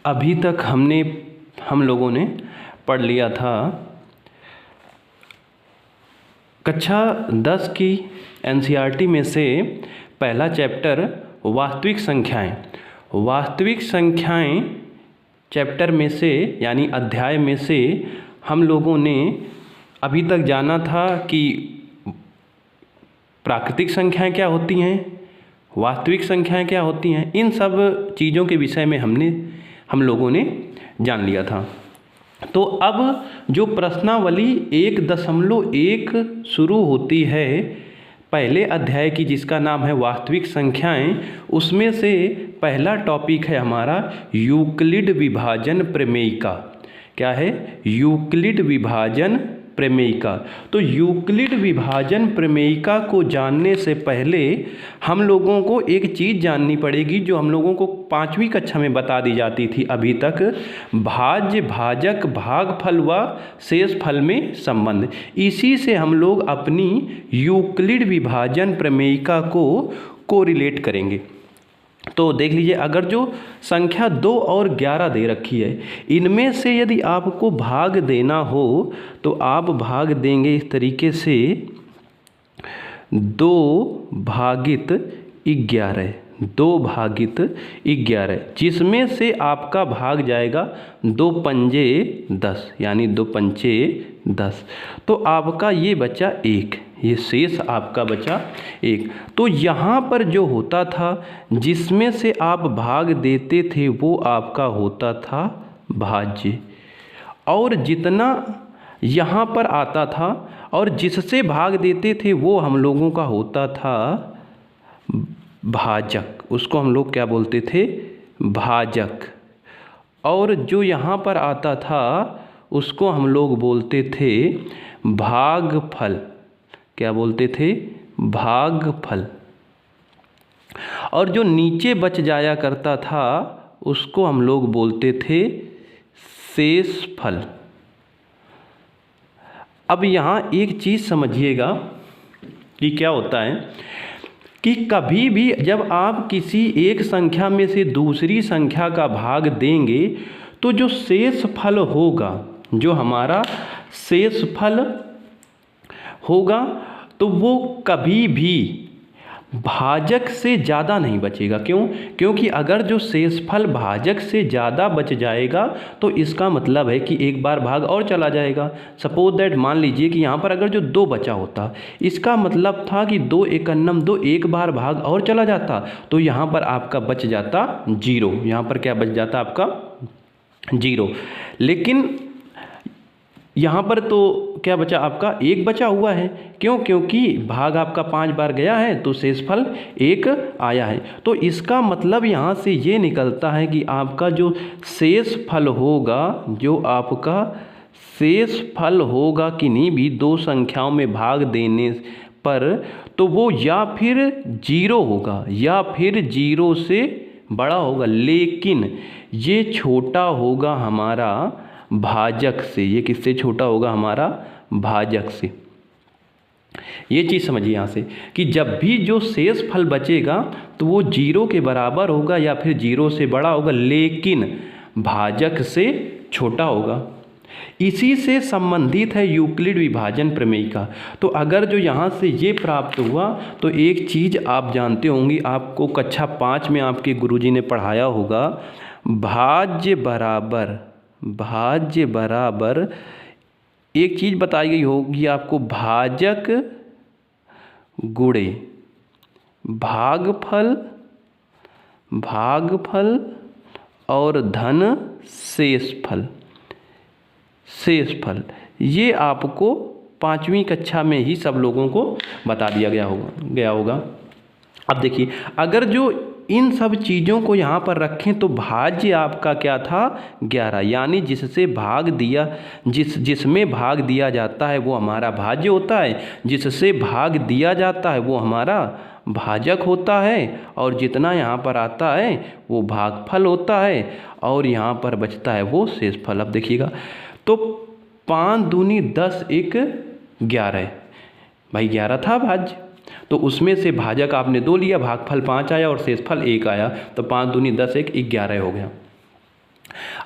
अभी तक हम लोगों ने पढ़ लिया था कक्षा 10 की एनसीईआरटी में से पहला चैप्टर वास्तविक संख्याएं। वास्तविक संख्याएं चैप्टर में से यानी अध्याय में से हम लोगों ने अभी तक जाना था कि प्राकृतिक संख्याएं क्या होती हैं, वास्तविक संख्याएं क्या होती हैं। इन सब चीज़ों के विषय में हम लोगों ने जान लिया था। तो अब जो प्रश्नावली 1.1 शुरू होती है पहले अध्याय की, जिसका नाम है वास्तविक संख्याएं, उसमें से पहला टॉपिक है हमारा यूक्लिड विभाजन प्रमेयिका। क्या है? यूक्लिड विभाजन प्रमेयिका। तो यूक्लिड विभाजन प्रमेयिका को जानने से पहले हम लोगों को एक चीज़ जाननी पड़ेगी जो हम लोगों को 5वीं कक्षा में बता दी जाती थी अभी तक, भाज्य, भाजक, भागफल व शेषफल में संबंध। इसी से हम लोग अपनी यूक्लिड विभाजन प्रमेयिका को कोरिलेट करेंगे। तो देख लीजिए, अगर जो संख्या 2 और 11 दे रखी है, इनमें से यदि आपको भाग देना हो तो आप भाग देंगे इस तरीके से 2 भागित 11, 2 भागित 11, जिसमें से आपका भाग जाएगा 2 पंजे 10, यानी 2 पंचे 10। तो आपका ये बचा 1, ये शेष आपका बचा 1। तो यहाँ पर जो होता था जिसमें से आप भाग देते थे वो आपका होता था भाज्य, और जितना यहाँ पर आता था और जिससे भाग देते थे वो हम लोगों का होता था भाजक। उसको हम लोग क्या बोलते थे? भाजक। और जो यहाँ पर आता था उसको हम लोग बोलते थे भागफल। क्या बोलते थे? भागफल। और जो नीचे बच जाया करता था उसको हम लोग बोलते थे शेषफल। अब यहाँ एक चीज़ समझिएगा कि क्या होता है कि कभी भी जब आप किसी एक संख्या में से दूसरी संख्या का भाग देंगे तो जो शेषफल होगा, जो हमारा शेषफल होगा, तो वो कभी भी भाजक से ज़्यादा नहीं बचेगा। क्यों? क्योंकि अगर जो शेषफल भाजक से ज़्यादा बच जाएगा तो इसका मतलब है कि एक बार भाग और चला जाएगा। सपोज दैट, मान लीजिए कि यहाँ पर अगर जो 2 बचा होता, इसका मतलब था कि 2 एकन्नम 2, एक बार भाग और चला जाता तो यहाँ पर आपका बच जाता 0। यहाँ पर क्या बच जाता आपका? 0। लेकिन यहाँ पर तो क्या बचा आपका? 1 बचा हुआ है। क्यों? क्योंकि भाग आपका 5 बार गया है तो शेषफल 1 आया है। तो इसका मतलब यहाँ से ये निकलता है कि आपका जो शेषफल होगा, जो आपका शेषफल होगा किन्हीं भी 2 संख्याओं में भाग देने पर, तो वो या फिर 0 होगा या फिर 0 से बड़ा होगा, लेकिन ये छोटा होगा हमारा भाजक से। ये किससे छोटा होगा? हमारा भाजक से। ये चीज़ समझिए यहाँ से कि जब भी जो शेषफल बचेगा तो वो 0 के बराबर होगा या फिर 0 से बड़ा होगा, लेकिन भाजक से छोटा होगा। इसी से संबंधित है यूक्लिड विभाजन प्रमेयिका। तो अगर जो यहाँ से ये प्राप्त हुआ तो एक चीज़ आप जानते होंगे, आपको कक्षा 5 में आपके गुरुजी ने पढ़ाया होगा, भाज्य बराबर एक चीज़ बताई गई होगी आपको, भाजक गुणे भागफल और धन शेषफल। ये आपको 5वीं कक्षा में ही सब लोगों को बता दिया गया होगा। अब देखिए, अगर जो इन सब चीज़ों को यहाँ पर रखें तो भाज्य आपका क्या था? 11, यानी जिससे भाग दिया, जिसमें भाग दिया जाता है वो हमारा भाज्य होता है, जिससे भाग दिया जाता है वो हमारा भाजक होता है, और जितना यहाँ पर आता है वो भागफल होता है, और यहाँ पर बचता है वो शेषफल। अब देखिएगा, तो 5 दूनी 10, 1 11। भाई 11 था भाज्य, तो उसमें से भाजक आपने 2 लिया, भागफल 5 आया और शेषफल 1 आया, तो 5 दूनी 10, 1 11 हो गया।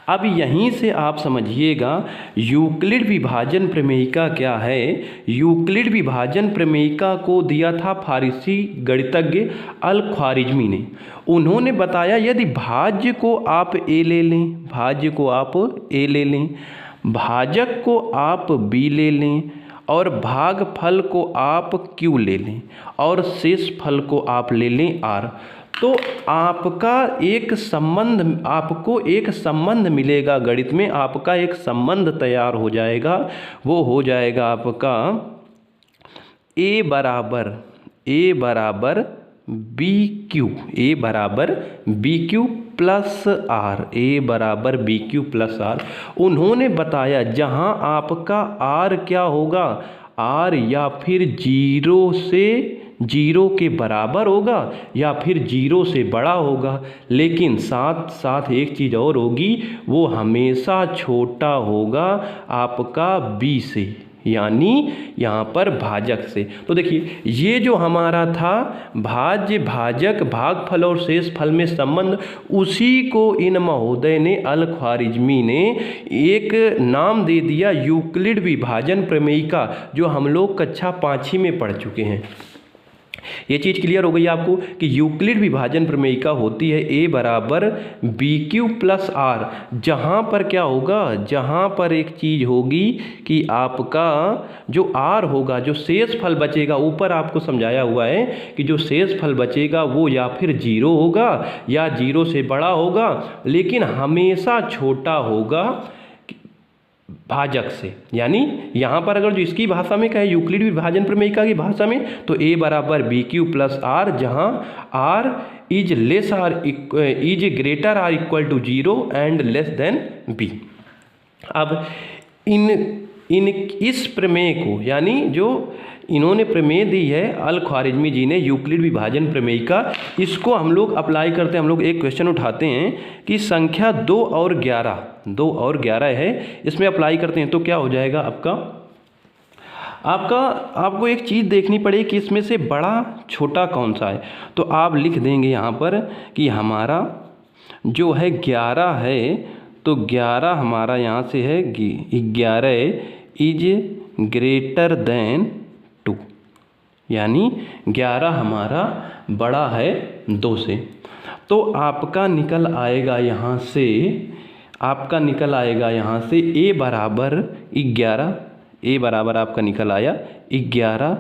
अब यहीं से आप समझिएगा यूक्लिड विभाजन प्रमेयिका क्या है। यूक्लिड विभाजन प्रमेयिका को दिया था फारसी गणितज्ञ अल ख्वारिज़मी ने। उन्होंने बताया यदि भाज्य को आप ए ले लें, भाज्य को आप ए ले लें, भाजक को आप बी ले लें और भागफल को आप क्यू ले लें और शेष फल को आप ले लें आर, तो आपका एक संबंध, आपको एक संबंध मिलेगा गणित में, आपका एक संबंध तैयार हो जाएगा। वो हो जाएगा आपका ए बराबर बी क्यू, ए बराबर बी क्यू प्लस आर, ए बराबर बी क्यू प्लस आर। उन्होंने बताया जहाँ आपका आर क्या होगा, आर या फिर जीरो के बराबर होगा या फिर जीरो से बड़ा होगा, लेकिन साथ साथ एक चीज़ और होगी, वो हमेशा छोटा होगा आपका बी से, यानी यहाँ पर भाजक से। तो देखिए ये जो हमारा था भाज्य, भाजक, भागफल और शेष फल में संबंध, उसी को इन महोदय ने अल ख्वारिज़मी ने एक नाम दे दिया यूक्लिड विभाजन प्रमेयिका, जो हम लोग कक्षा 5वीं में पढ़ चुके हैं। ये चीज़ क्लियर हो गई आपको कि यूक्लिड विभाजन प्रमेयिका होती है ए बराबर बी क्यू प्लस आर। जहाँ पर क्या होगा, जहाँ पर एक चीज़ होगी कि आपका जो आर होगा, जो शेष फल बचेगा, ऊपर आपको समझाया हुआ है कि जो शेष फल बचेगा वो या फिर जीरो होगा या जीरो से बड़ा होगा, लेकिन हमेशा छोटा होगा भाजक से। यानी यहाँ पर अगर जो इसकी भाषा में कहे यूक्लिड विभाजन प्रमेयिका की भाषा में, तो ए बराबर बी क्यू प्लस आर, जहाँ r is greater or equal to zero and less than b. अब इस प्रमेय को, यानी जो इन्होंने प्रमेय दी है अल ख्वारिज़मी जी ने यूक्लिड विभाजन प्रमेयिका, इसको हम लोग अप्लाई करते हैं। हम लोग एक क्वेश्चन उठाते हैं कि संख्या 2 और 11 है, इसमें अप्लाई करते हैं तो क्या हो जाएगा आपको एक चीज़ देखनी पड़ेगी कि इसमें से बड़ा छोटा कौन सा है। तो आप लिख देंगे यहाँ पर कि हमारा जो है 11 है, तो 11 हमारा यहाँ से है 11 इज ग्रेटर देन 2, यानी 11 हमारा बड़ा है 2 से। तो आपका निकल आएगा यहाँ से, ए बराबर 11, ए बराबर आपका निकल आया 11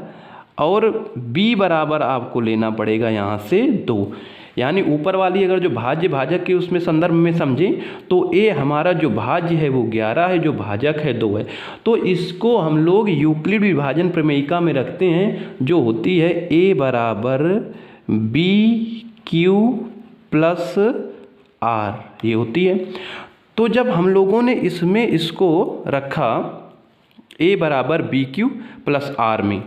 और बी बराबर आपको लेना पड़ेगा यहाँ से 2। यानी ऊपर वाली अगर जो भाज्य भाजक के उसमें संदर्भ में समझें तो ए हमारा जो भाज्य है वो 11 है, जो भाजक है 2 है। तो इसको हम लोग यूक्लिड विभाजन प्रमेयिका में रखते हैं, जो होती है ए बराबर बी क्यू प्लस आर, ये होती है। तो जब हम लोगों ने इसमें इसको रखा ए बराबर बी क्यू प्लस आर में,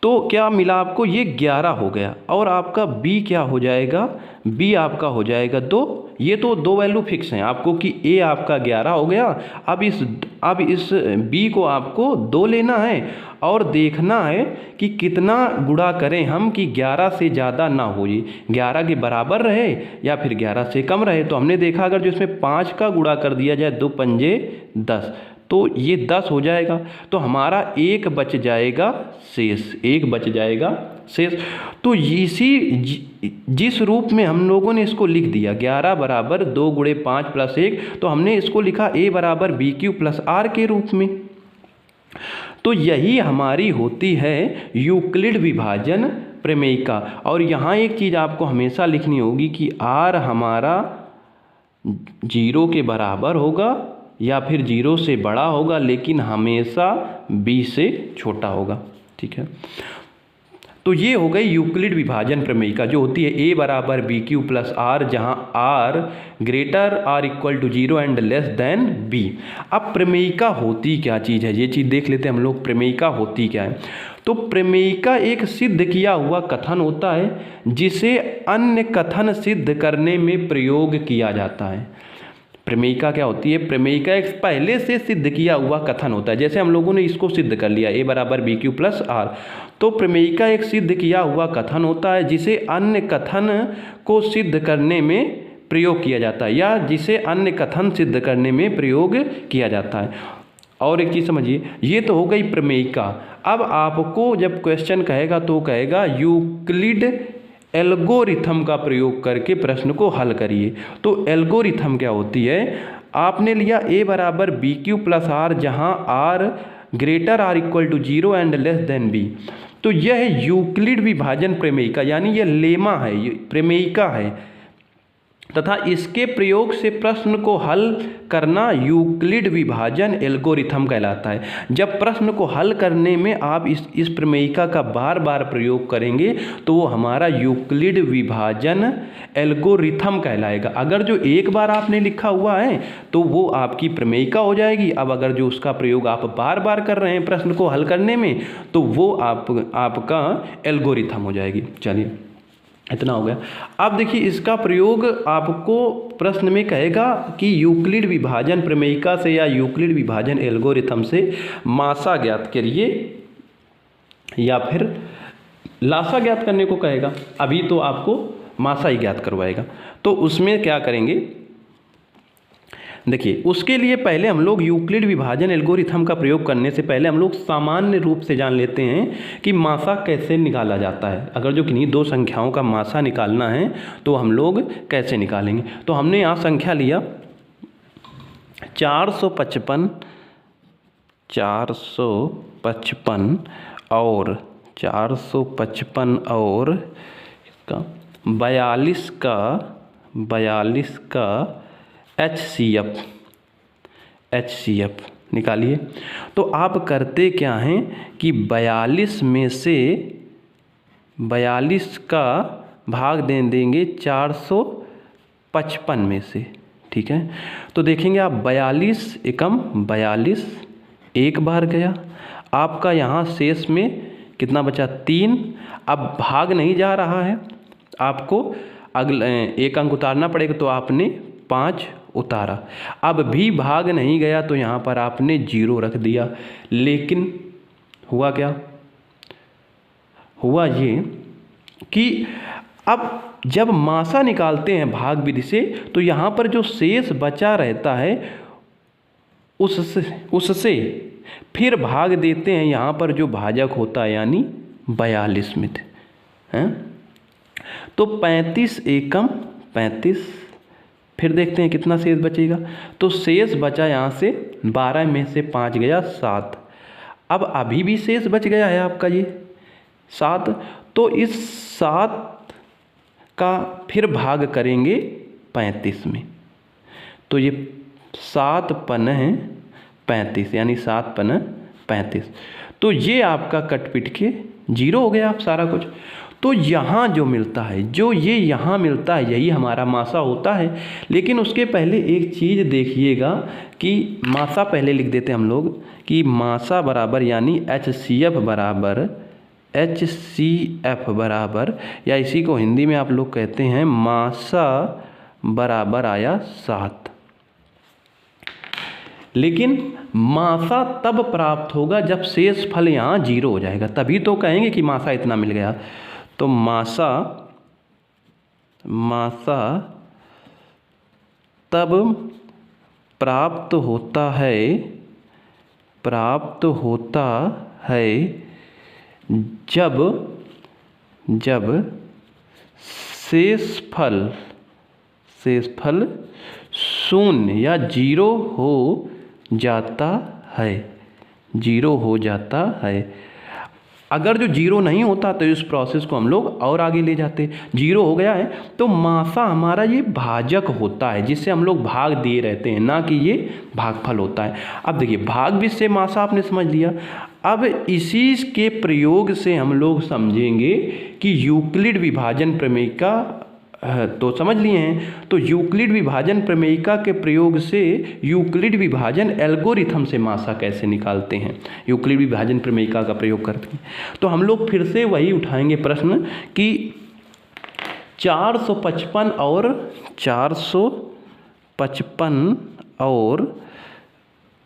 तो क्या मिला आपको, ये 11 हो गया और आपका b क्या हो जाएगा, b आपका हो जाएगा 2। ये तो 2 वैल्यू फिक्स हैं आपको कि a आपका 11 हो गया। अब इस b को आपको 2 लेना है और देखना है कि कितना गुणा करें हम कि 11 से ज़्यादा ना हो, ये 11 के बराबर रहे या फिर 11 से कम रहे। तो हमने देखा अगर जो इसमें 5 का गुणा कर दिया जाए 2 पंजे 10, तो ये 10 हो जाएगा। तो हमारा 1 बच जाएगा शेष, 1 बच जाएगा शेष। तो जिस रूप में हम लोगों ने इसको लिख दिया 11 बराबर 2 गुणे 5 प्लस 1, तो हमने इसको लिखा a बराबर बी क्यू प्लस आर के रूप में। तो यही हमारी होती है यूक्लिड विभाजन प्रमेयिका। और यहाँ एक चीज़ आपको हमेशा लिखनी होगी कि r हमारा 0 के बराबर होगा या फिर 0 से बड़ा होगा, लेकिन हमेशा b से छोटा होगा। ठीक है, तो ये हो गई यूक्लिड विभाजन प्रमेयिका, जो होती है a बराबर बी क्यू प्लस आर, जहाँ r greater or equal to 0 and less than b। अब प्रमेयिका होती क्या चीज़ है, ये चीज़ देख लेते हैं हम लोग, प्रमेयिका होती क्या है। तो प्रमेयिका एक सिद्ध किया हुआ कथन होता है जिसे अन्य कथन सिद्ध करने में प्रयोग किया जाता है। प्रमेयिका क्या होती है, प्रमेयिका एक पहले से सिद्ध किया हुआ कथन होता है। जैसे हम लोगों ने इसको सिद्ध कर लिया a बराबर बी क्यू प्लस आर, तो प्रमेयिका एक सिद्ध किया हुआ कथन होता है जिसे अन्य कथन को सिद्ध करने में प्रयोग किया जाता है या जिसे अन्य कथन सिद्ध करने में प्रयोग किया जाता है। और एक चीज़ समझिए, ये तो हो गई प्रमेयिका। अब आपको जब क्वेश्चन कहेगा तो कहेगा यूक्लिड एल्गोरिथम का प्रयोग करके प्रश्न को हल करिए। तो एल्गोरिथम क्या होती है, आपने लिया a बराबर बी क्यू प्लस आर, जहाँ r greater or equal to 0 and less than b. तो यह यूक्लिड विभाजन प्रमेयिका यानी यह लेमा है, ये प्रमेयिका है तथा इसके प्रयोग से प्रश्न को हल करना यूक्लिड विभाजन एल्गोरिथम कहलाता है। जब प्रश्न को हल करने में आप इस प्रमेयिका का बार बार प्रयोग करेंगे तो वो हमारा यूक्लिड विभाजन एल्गोरिथम कहलाएगा। अगर जो एक बार आपने लिखा हुआ है तो वो आपकी प्रमेयिका हो जाएगी। अब अगर जो उसका प्रयोग आप बार बार कर रहे हैं प्रश्न को हल करने में तो वो आपका एल्गोरिथम हो जाएगी। चलिए, इतना हो गया। अब देखिए, इसका प्रयोग आपको प्रश्न में कहेगा कि यूक्लिड विभाजन प्रमेयिका से या यूक्लिड विभाजन एल्गोरिथम से मासा ज्ञात करिए या फिर लासा ज्ञात करने को कहेगा। अभी तो आपको मासा ही ज्ञात करवाएगा। तो उसमें क्या करेंगे, देखिए, उसके लिए पहले हम लोग यूक्लिड विभाजन एल्गोरिथम का प्रयोग करने से पहले हम लोग सामान्य रूप से जान लेते हैं कि मासा कैसे निकाला जाता है। अगर जो किन्हीं दो संख्याओं का मासा निकालना है तो हम लोग कैसे निकालेंगे। तो हमने यहाँ संख्या लिया 455 और 455 और इसका 42 का HCF निकालिए। तो आप करते क्या हैं कि 42 में से 42 का भाग दे देंगे 455 में से, ठीक है। तो देखेंगे आप 42 एकम 42 एक बार गया, आपका यहाँ शेष में कितना बचा 3। अब भाग नहीं जा रहा है, आपको एक अंक उतारना पड़ेगा, तो आपने 5 उतारा। अब भी भाग नहीं गया तो यहाँ पर आपने 0 रख दिया। लेकिन हुआ क्या, हुआ ये कि अब जब मासा निकालते हैं भाग विधि से तो यहाँ पर जो शेष बचा रहता है उससे फिर भाग देते हैं यहाँ पर जो भाजक होता है यानी 42 में हैं। तो 35 एकम 35, फिर देखते हैं कितना शेष बचेगा। तो शेष बचा यहाँ से 12 में से 5 गया 7। अब अभी भी शेष बच गया है आपका ये 7। तो इस 7 का फिर भाग करेंगे 35 में। तो ये 7 पन है 35 यानी 7 पन 35। तो ये आपका कट पिट के 0 हो गया आप सारा कुछ। तो यहाँ जो मिलता है, जो ये यहाँ मिलता है, यही हमारा मासा होता है। लेकिन उसके पहले एक चीज़ देखिएगा कि मासा पहले लिख देते हैं हम लोग कि मासा बराबर यानी HCF बराबर या इसी को हिंदी में आप लोग कहते हैं मासा बराबर आया 7। लेकिन मासा तब प्राप्त होगा जब शेष फल यहाँ 0 हो जाएगा, तभी तो कहेंगे कि मासा इतना मिल गया। तो मासा तब प्राप्त होता है जब शेष फल 0 या 0 हो जाता है। अगर जो 0 नहीं होता तो इस प्रोसेस को हम लोग और आगे ले जाते। 0 हो गया है तो मासा हमारा ये भाजक होता है जिससे हम लोग भाग दिए रहते हैं, ना कि ये भागफल होता है। अब देखिए, भाग विधि से मासा आपने समझ लिया। अब इसी के प्रयोग से हम लोग समझेंगे कि यूक्लिड विभाजन प्रमेयिका तो समझ लिए हैं। तो यूक्लिड विभाजन प्रमेयिका के प्रयोग से यूक्लिड विभाजन एल्गोरिथम से मासा कैसे निकालते हैं, यूक्लिड विभाजन प्रमेयिका का प्रयोग करते हैं। तो हम लोग फिर से वही उठाएंगे प्रश्न कि 455 और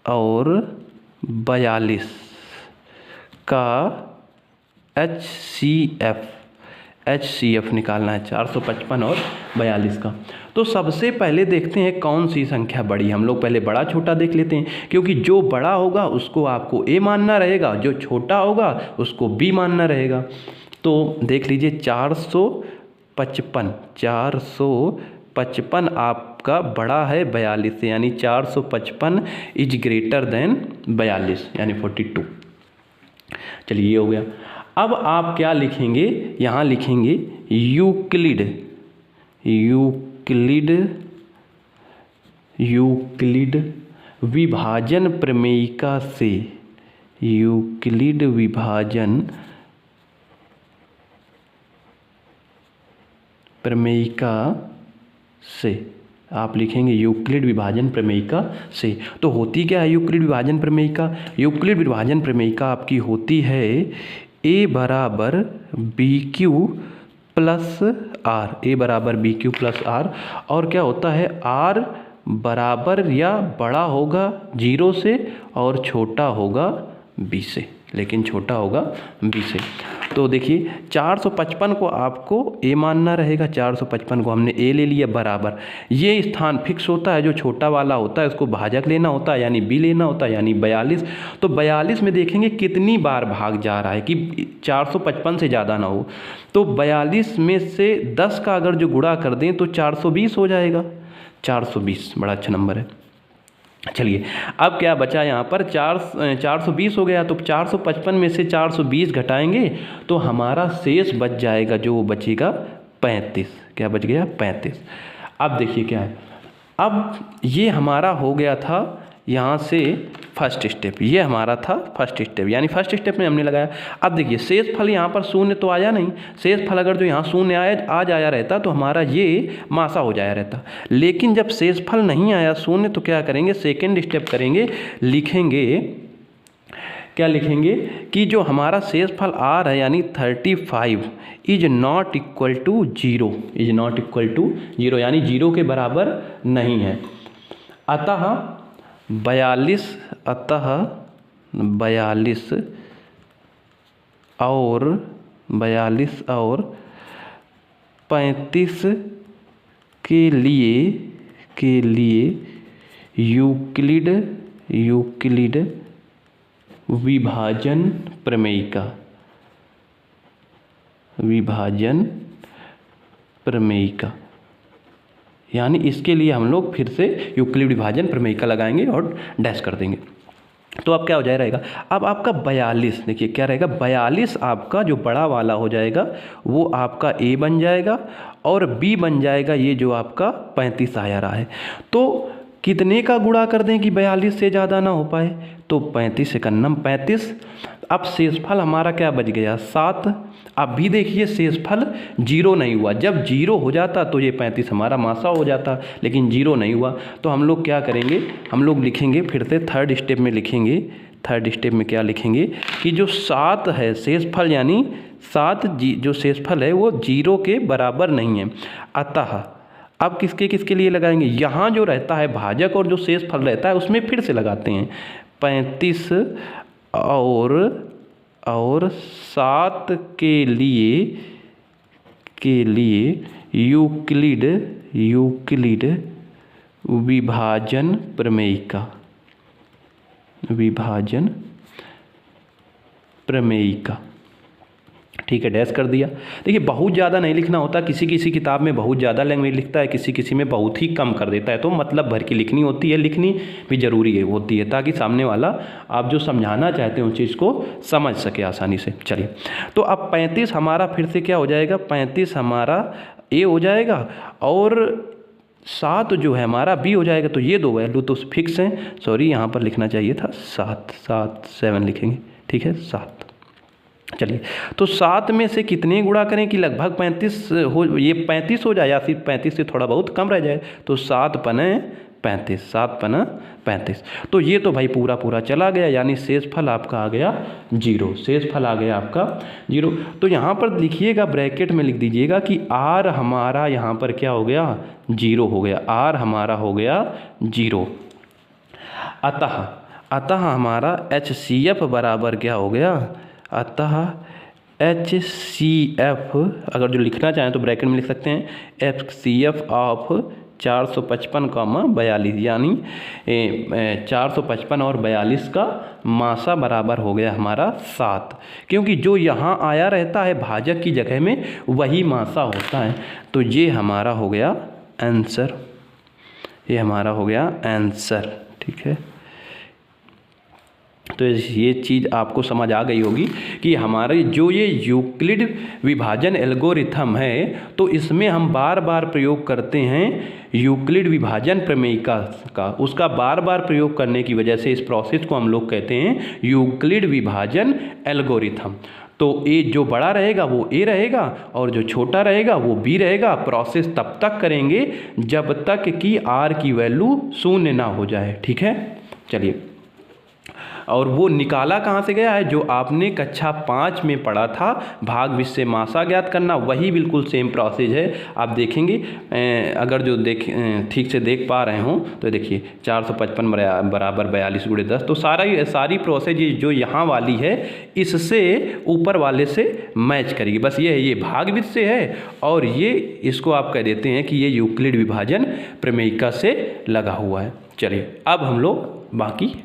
42 का HCF HCF निकालना है 455 और 42 का। तो सबसे पहले देखते हैं कौन सी संख्या बड़ी। हम लोग पहले बड़ा छोटा देख लेते हैं, क्योंकि जो बड़ा होगा उसको आपको A मानना रहेगा, जो छोटा होगा उसको B मानना रहेगा। तो देख लीजिए 455 आपका बड़ा है 42 से, यानी 455 इज ग्रेटर देन 42 यानी 42। चलिए ये हो गया। अब आप क्या लिखेंगे, यहाँ लिखेंगे यूक्लिड विभाजन प्रमेयिका से, यूक्लिड विभाजन प्रमेयिका से आप लिखेंगे यूक्लिड विभाजन प्रमेयिका से। तो होती क्या है यूक्लिड विभाजन प्रमेयिका? यूक्लिड विभाजन प्रमेयिका आपकी होती है A बराबर BQ प्लस R, A बराबर BQ प्लस R। और क्या होता है, R बराबर या बड़ा होगा 0 से और छोटा होगा B से, लेकिन छोटा होगा B से। तो देखिए 455 को आपको A मानना रहेगा, 455 को हमने A ले लिया बराबर। ये स्थान फिक्स होता है, जो छोटा वाला होता है उसको भाजक लेना होता है, यानी B लेना होता है, यानी 42। तो 42 में देखेंगे कितनी बार भाग जा रहा है कि 455 से ज़्यादा ना हो। तो 42 में से 10 का अगर जो गुणा कर दें तो 420 हो जाएगा। 420 बड़ा अच्छा नंबर है। चलिए अब क्या बचा यहाँ पर, 420 हो गया। तो 455 में से 420 घटाएंगे तो हमारा शेष बच जाएगा, जो बचेगा 35। क्या बच गया? 35। अब देखिए क्या है, अब ये हमारा हो गया था यहाँ से फर्स्ट स्टेप, ये हमारा था फर्स्ट स्टेप, यानी फर्स्ट स्टेप में हमने लगाया। अब देखिए शेष फल यहाँ पर शून्य तो आया नहीं, शेष फल अगर जो यहाँ शून्य आ जाया रहता तो हमारा ये मासा हो जाया रहता। लेकिन जब शेष फल नहीं आया शून्य, तो क्या करेंगे, सेकेंड स्टेप करेंगे, लिखेंगे क्या लिखेंगे कि जो हमारा शेष फल R है यानी 35 is not equal to 0, is not equal to 0 यानी 0 के बराबर नहीं है। अतः 42 और 35 के लिए यूक्लिड विभाजन प्रमेयिका यानी इसके लिए हम लोग फिर से यूक्लिड विभाजन प्रमेयिका लगाएंगे और डैश कर देंगे। तो अब क्या हो जाए रहेगा, अब आपका 42 देखिए क्या रहेगा, 42 आपका जो बड़ा वाला हो जाएगा वो आपका A बन जाएगा और B बन जाएगा ये जो आपका 35 आया रहा है। तो कितने का गुणा कर दें कि 42 से ज़्यादा ना हो पाए, तो 35 एकन्नम 35। अब शेषफल हमारा क्या बच गया 7। अब भी देखिए शेषफल 0 नहीं हुआ, जब 0 हो जाता तो ये 35 हमारा मासा हो जाता, लेकिन 0 नहीं हुआ। तो हम लोग क्या करेंगे, हम लोग लिखेंगे फिर से थर्ड स्टेप में लिखेंगे। थर्ड स्टेप में क्या लिखेंगे कि जो 7 है शेषफल, यानी 7 जो शेषफल है वो 0 के बराबर नहीं है। अतः अब किसके लिए लगाएंगे, यहाँ जो रहता है भाजक और जो शेष फल रहता है उसमें फिर से लगाते हैं 35 और 7 के लिए यूक्लिड विभाजन प्रमेयिका ठीक है, डैश कर दिया। देखिए बहुत ज़्यादा नहीं लिखना होता, किसी किताब में बहुत ज़्यादा लैंग्वेज लिखता है, किसी में बहुत ही कम कर देता है। तो मतलब भर की लिखनी होती है, लिखनी भी ज़रूरी होती है ताकि सामने वाला आप जो समझाना चाहते हैं उस चीज़ को समझ सके आसानी से। चलिए तो अब 35 हमारा फिर से क्या हो जाएगा, 35 हमारा A हो जाएगा और 7 जो है हमारा B हो जाएगा। तो ये दो वैल्यू तो फिक्स हैं, सॉरी यहाँ पर लिखना चाहिए था 7 लिखेंगे, ठीक है 7। चलिए तो 7 में से कितने गुणा करें कि लगभग 35 हो, ये 35 हो जाए या फिर 35 से थोड़ा बहुत कम रह जाए। तो 7 पने 35। तो ये तो भाई पूरा चला गया, यानी शेषफल आपका आ गया 0, शेषफल आ गया आपका 0। तो यहाँ पर लिखिएगा, ब्रैकेट में लिख दीजिएगा कि R हमारा यहाँ पर क्या हो गया 0 हो गया, R हमारा हो गया 0। अतः हमारा HCF बराबर क्या हो गया, अतः HCF अगर जो लिखना चाहें तो ब्रैकेट में लिख सकते हैं HCF ऑफ 455, यानी 455 और 42 का मासा बराबर हो गया हमारा 7, क्योंकि जो यहाँ आया रहता है भाजक की जगह में वही मासा होता है। तो ये हमारा हो गया आंसर, ये हमारा हो गया आंसर। ठीक है, तो ये चीज़ आपको समझ आ गई होगी कि हमारे जो ये यूक्लिड विभाजन एल्गोरिथम है, तो इसमें हम बार बार प्रयोग करते हैं यूक्लिड विभाजन प्रमेयिका का। उसका बार बार प्रयोग करने की वजह से इस प्रोसेस को हम लोग कहते हैं यूक्लिड विभाजन एल्गोरिथम। तो ए जो बड़ा रहेगा वो ए रहेगा और जो छोटा रहेगा वो बी रहेगा। प्रोसेस तब तक करेंगे जब तक कि आर की वैल्यू 0 ना हो जाए। ठीक है, चलिए, और वो निकाला कहाँ से गया है, जो आपने कक्षा 5 में पढ़ा था, भाग विषय मासा ज्ञात करना, वही बिल्कुल सेम प्रोसेस है। आप देखेंगे, अगर जो ठीक से देख पा रहे हों तो देखिए 455 बराबर 42 × 10, तो सारी प्रोसेस जो यहाँ वाली है इससे ऊपर वाले से मैच करेगी। बस ये है, ये भाग विषय है और ये इसको आप कह देते हैं कि ये यूक्लिड विभाजन प्रमेयिका से लगा हुआ है। चलिए अब हम लोग बाकी